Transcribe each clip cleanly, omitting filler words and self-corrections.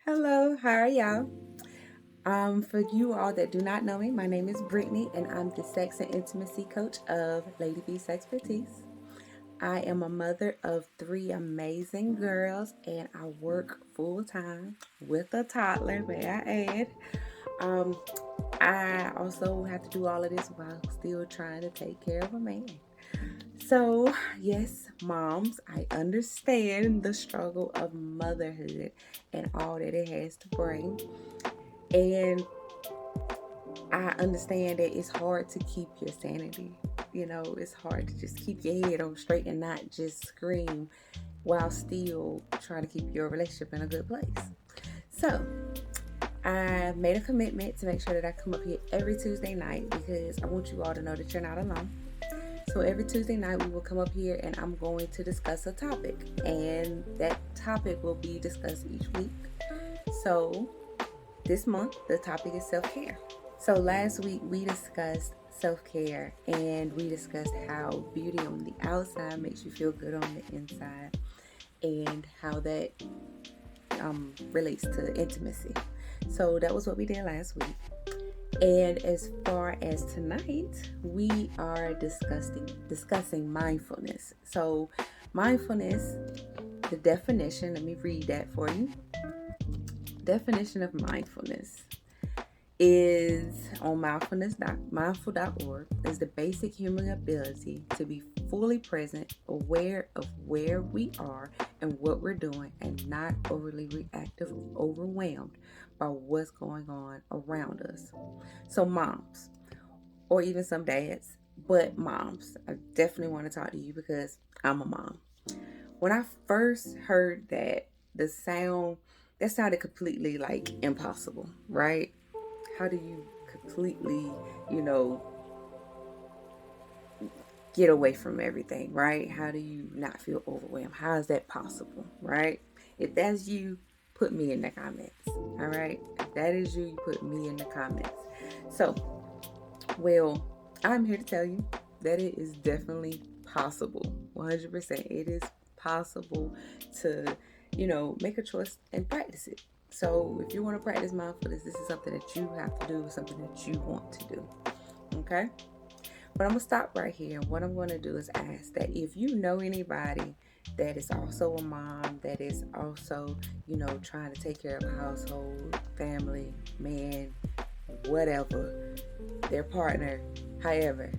Hello, how are y'all? For you all that do not know me, my name is Brittany, and I'm the sex and intimacy coach of Lady B Sexpertise. I am a mother of three amazing girls, and I work full time with a toddler, may I add. Um, I also have to do all of this while still trying to take care of a man. So, yes, moms, I understand the struggle of motherhood and all that it has to bring. And I understand that it's hard to keep your sanity. It's hard to just keep your head on straight and not just scream while still trying to keep your relationship in a good place. So, I made a commitment to make sure that I come up here every Tuesday night because I want you all to know that you're not alone. So every Tuesday night we will come up here and I'm going to discuss a topic, and that topic will be discussed each week. So this month the topic is self-care. So last week we discussed self-care and we discussed how beauty on the outside makes you feel good on the inside and how that relates to intimacy. So that was what we did last week. And as far as tonight, we are discussing mindfulness. So mindfulness, the definition, let me read that for you. Definition of mindfulness is on mindful.org is the basic human ability to be fully present, aware of where we are and what we're doing, and not overly reactive or overwhelmed by what's going on around us. So moms, or even some dads, but moms, I definitely want to talk to you because I'm a mom. When I first heard that sounded completely like impossible, right? How do you completely, you know, get away from everything, right? How do you not feel overwhelmed? How is that possible, right? If that's you, put me in the comments, all right? If that is you, you put me in the comments. So, well, I'm here to tell you that it is definitely possible, 100%. It is possible to, make a choice and practice it. So if you want to practice mindfulness, this is something that you have to do, something that you want to do. Okay? But I'm going to stop right here. And what I'm going to do is ask that if you know anybody that is also a mom, that is also, trying to take care of a household, family, man, whatever, their partner, however,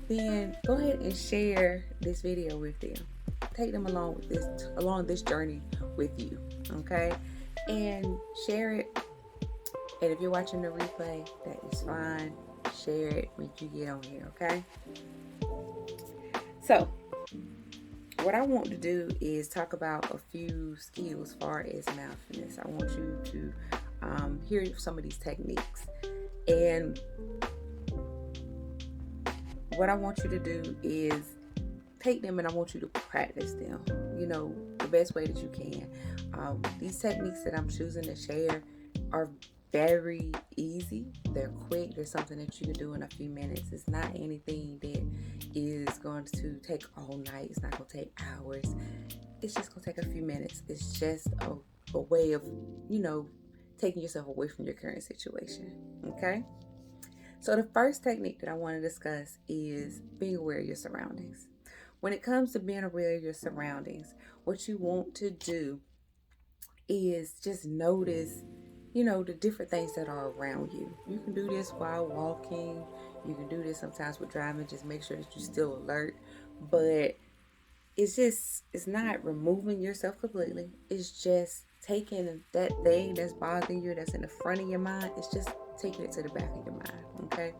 then go ahead and share this video with them. Take them along this journey with you, okay? And share it. And if you're watching the replay, that is fine. Share it when you get on here, okay? So, what I want to do is talk about a few skills as far as mindfulness. I want you to hear some of these techniques. And what I want you to do is take them and I want you to practice them, the best way that you can. These techniques that I'm choosing to share are very easy. They're quick. They're something that you can do in a few minutes. It's not anything that is going to take all night. It's not going to take hours. It's just going to take a few minutes. It's just a way of, taking yourself away from your current situation. Okay? So the first technique that I want to discuss is being aware of your surroundings. When it comes to being aware of your surroundings, what you want to do is just notice, the different things that are around you. You can do this while walking. You can do this sometimes with driving. Just make sure that you're still alert. But it's not removing yourself completely. It's just taking that thing that's bothering you, that's in the front of your mind. It's just taking it to the back of your mind, okay?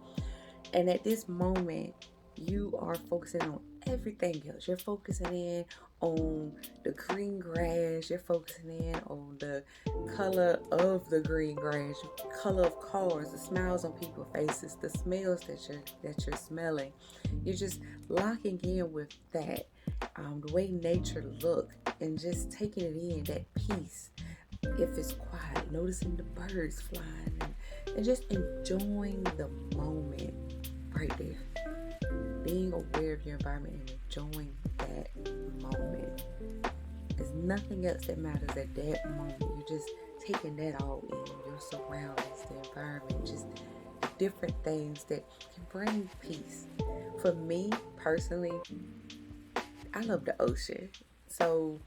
And at this moment, you are focusing on everything else. You're focusing in on the green grass. You're focusing in on the color of the green grass, the color of cars, the smiles on people's faces, the smells that you're smelling. You're just locking in with that, the way nature looks, and just taking it in, that peace. If it's quiet, noticing the birds flying, and just enjoying the moment right there. Being aware of your environment and enjoying that moment. There's nothing else that matters at that moment. You're just taking that all in, your surroundings, the environment, just different things that can bring peace. For me personally, I love the ocean. So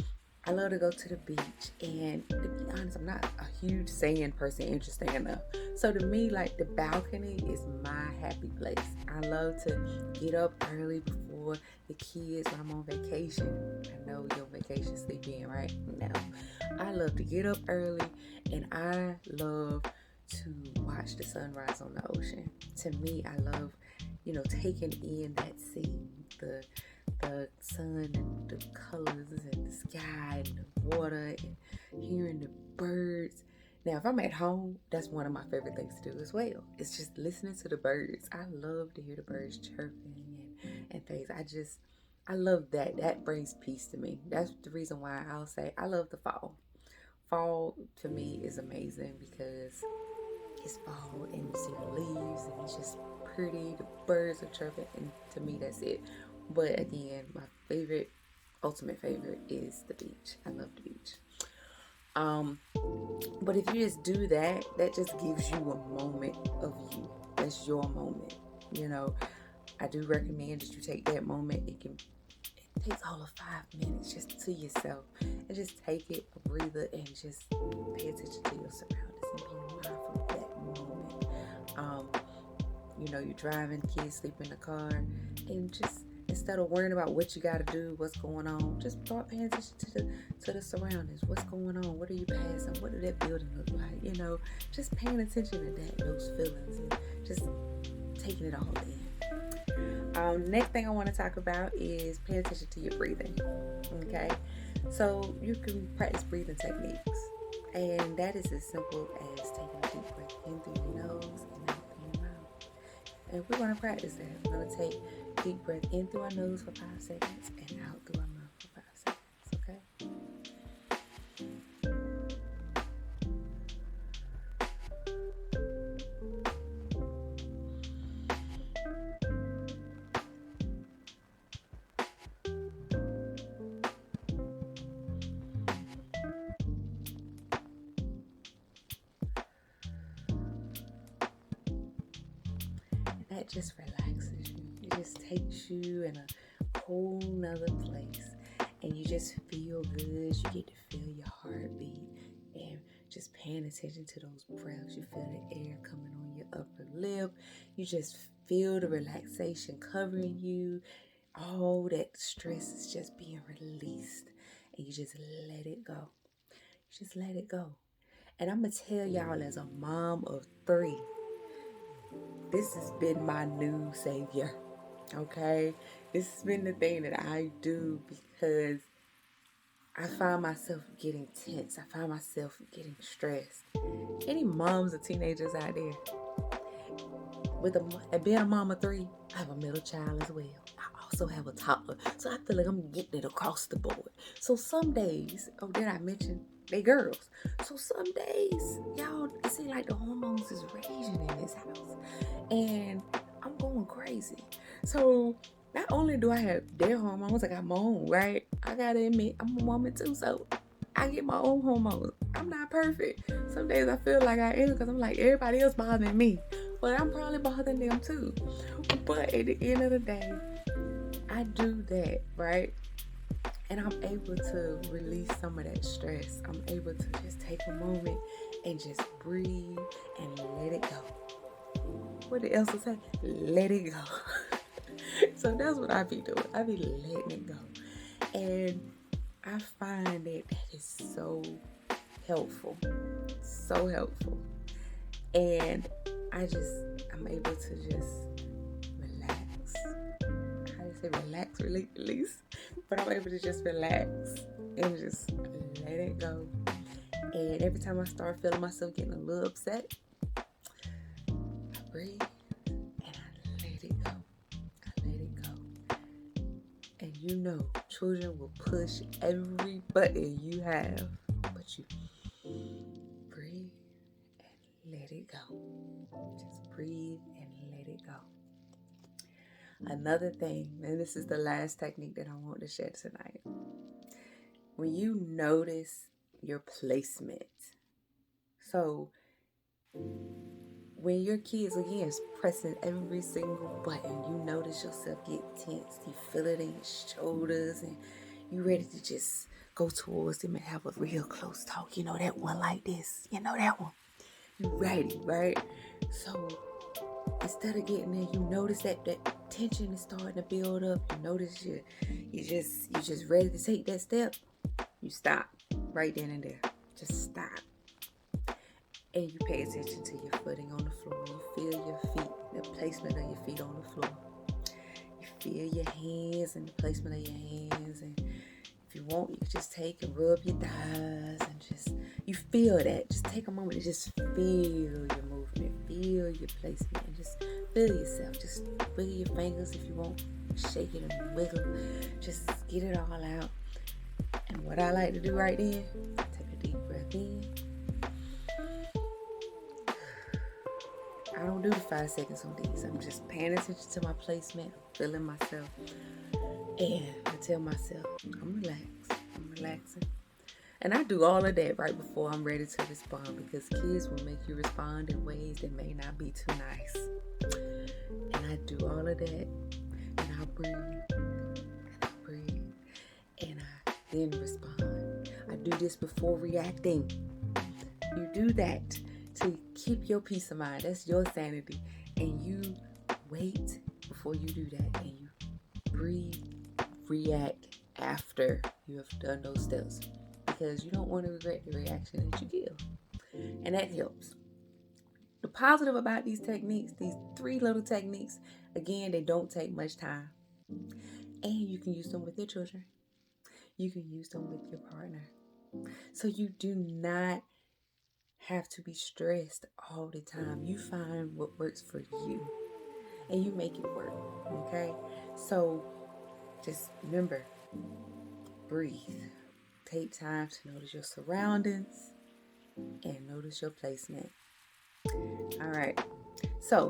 I love to go to the beach. And to be honest, I'm not a huge sand person, interesting enough. So to me, like the balcony is my happy place. I love to get up early before the kids when I'm on vacation. I know your vacation sleep in, right? No. I love to get up early and I love to watch the sunrise on the ocean. To me, I love, taking in that scene, the sun and the colors and the sky and the water and hearing the birds. Now, if I'm at home, that's one of my favorite things to do as well. It's just listening to the birds. I love to hear the birds chirping and things. I love that. That brings peace to me. That's the reason why I'll say I love the fall. Fall to me is amazing because it's fall and you see the leaves and it's just pretty. The birds are chirping, and to me, that's it. But again, my ultimate favorite is the beach. I love the beach. Um, but if you just do that, that just gives you a moment of you. That's your moment. You know, I do recommend that you take that moment. It takes all of 5 minutes just to yourself, and just take it, a breather, and just pay attention to your surroundings and be mindful of that moment. You're driving, kids sleep in the car, and just instead of worrying about what you got to do, what's going on, just start paying attention to the surroundings. What's going on? What are you passing? What did that building look like? Just paying attention to that, those feelings, and just taking it all in. Next thing I want to talk about is pay attention to your breathing. Okay, so you can practice breathing techniques, and that is as simple as taking a deep breath in through your nose and out through your mouth. And we're going to practice that. We're going to take deep breath in through our nose for 5 seconds and out through our mouth for 5 seconds. Okay. That just relaxes you. It just takes you in a whole nother place, and you just feel good. You get to feel your heartbeat, and just paying attention to those breaths. You feel the air coming on your upper lip. You just feel the relaxation covering you. All that stress is just being released, and you just let it go. You just let it go. And I'm gonna tell y'all, as a mom of 3, this has been my new savior. Okay, this has been the thing that I do because I find myself getting tense. I find myself getting stressed. Any moms or teenagers out there, and being a mom of 3, I have a middle child as well. I also have a toddler, so I feel like I'm getting it across the board. So some days, did I mention they girls? So some days, y'all, it seems like the hormones is raging in this house, and I'm going crazy. So not only do I have their hormones, I got my own, right? I gotta admit, I'm a woman too, so I get my own hormones. I'm not perfect. Some days I feel like I am because I'm like, everybody else bothering me, but I'm probably bothering them too. But at the end of the day, I do that, right? And I'm able to release some of that stress. I'm able to just take a moment and just breathe and let it go. What did Elsa say? Let it go. So that's what I be doing. I be letting it go. And I find that is so helpful. So helpful. And I'm able to just relax. How do you say relax, release? But I'm able to just relax and just let it go. And every time I start feeling myself getting a little upset, I breathe and I let it go. And children will push every button you have, but you breathe and let it go. Just breathe and let it go. Another thing, and this is the last technique that I want to share tonight. When you notice your placement, So when your kids again is pressing every single button, you notice yourself get tense. You feel it in your shoulders, and you ready to just go towards them and have a real close talk. You know that one like this. You know that one. You ready, right? So instead of getting there, you notice that tension is starting to build up. You notice you just ready to take that step. You stop right then and there. Just stop. And you pay attention to your footing on the floor. You feel your feet, the placement of your feet on the floor. You feel your hands and the placement of your hands. And if you want, you can just take and rub your thighs and just, you feel that. Just take a moment to just feel your movement, feel your placement, and just feel yourself. Just wiggle your fingers if you want. Shake it and wiggle. Just get it all out. And what I like to do right then, take a deep breath in. I don't do the 5 seconds on these. I'm just paying attention to my placement, feeling myself. And I tell myself, I'm relaxed. I'm relaxing. And I do all of that right before I'm ready to respond, because kids will make you respond in ways that may not be too nice. And I do all of that. And I breathe. And I breathe. And I then respond. I do this before reacting. You do that to keep your peace of mind. That's your sanity. And you wait before you do that. And you breathe, react after you have done those steps. Because you don't want to regret the reaction that you give. And that helps. The positive about these techniques, these 3 little techniques, again, they don't take much time. And you can use them with your children. You can use them with your partner. So you do not have to be stressed all the time. You find what works for you and you make it work. Okay? So just remember, breathe. Take time to notice your surroundings and notice your placement. All right. So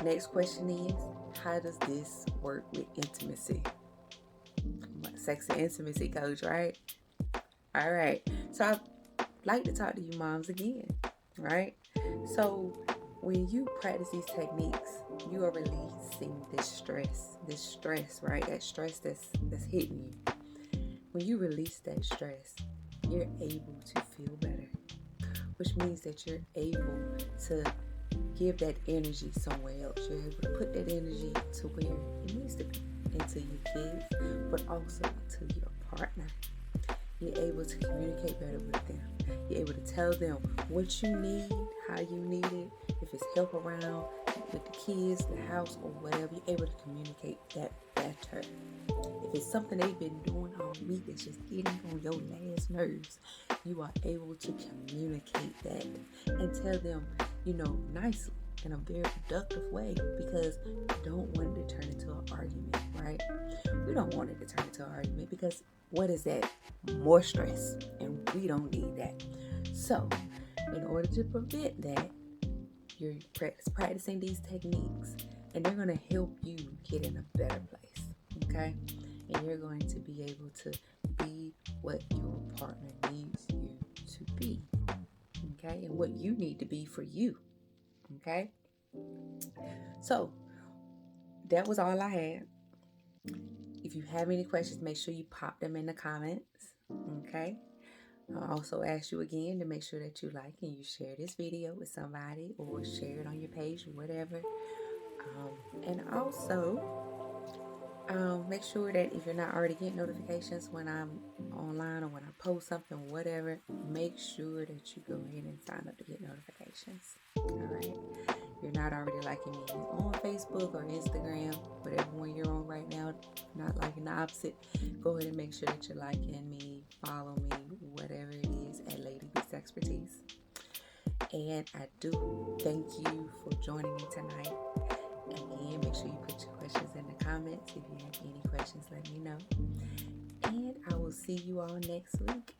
next question is, how does this work with intimacy? I'm a sex and intimacy coach, right? All right. So I'd like to talk to you moms again, right? So when you practice these techniques, you are releasing this stress, right? That stress that's hitting you. When you release that stress, you're able to feel better, which means that you're able to give that energy somewhere else. You're able to put that energy to where it needs to be, into your kids, but also to your partner. You're able to communicate better with them. You're able to tell them what you need, how you need it, if it's help around with the kids, the house, or whatever. You're able to communicate that better. If it's something they've been doing all week that's just getting on your last nerves, you are able to communicate that and tell them, nicely, in a very productive way, because you don't want it to turn into an argument, right? We don't want it to turn into an argument, because what is that? More stress, and we don't need that. So, in order to prevent that, you're practicing these techniques, and they're going to help you get in a better place, okay? And you're going to be able to be what your partner needs you to be, okay? And what you need to be for you, okay? So, that was all I had. If you have any questions, make sure you pop them in the comments, okay? I'll also ask you again to make sure that you like and you share this video with somebody, or share it on your page or whatever. And also, make sure that if you're not already getting notifications when I'm online or when I post something, whatever, make sure that you go ahead and sign up to get notifications. All right. If you're not already liking me on Facebook or Instagram, whatever one you're on right now, not liking the opposite, go ahead and make sure that you're liking me, follow me, whatever it is, at Lady Beast Expertise. And I do thank you for joining me tonight. Again, make sure you put your questions in the comments. If you have any questions, let me know. And I will see you all next week.